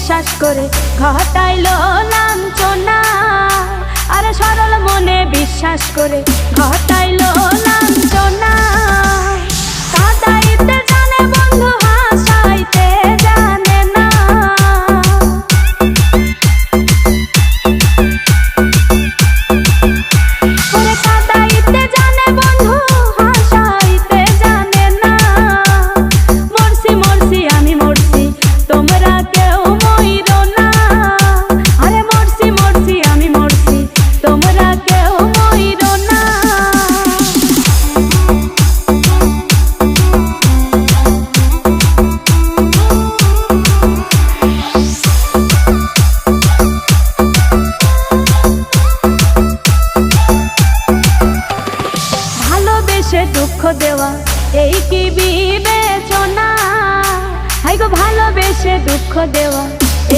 বিশ্বাস করে ঘটাইলো লাঞ্ছনা। আরে সরল মনে বিশ্বাস করে ঘটাইলো লাঞ্ছনা। কাঁদাইতে জানে বন্ধু, হাসাইতে জানে না। ওরে কাঁদাইতে জানে বন্ধু, হাসাইতে জানে না। মরছি মরছি আমি মরছি, তোমরা কেউ মইরো না। আরে মরছি মরছি আমি মরছি, তোমরা কেউ মইরো না। ভালোবেসে দুঃখ দেওয়া এই কি বিবেচনা? হাই গো ভালোবেসে দুঃখ দেওয়া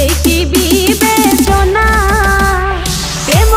এই কি বিবেচনা? প্রেম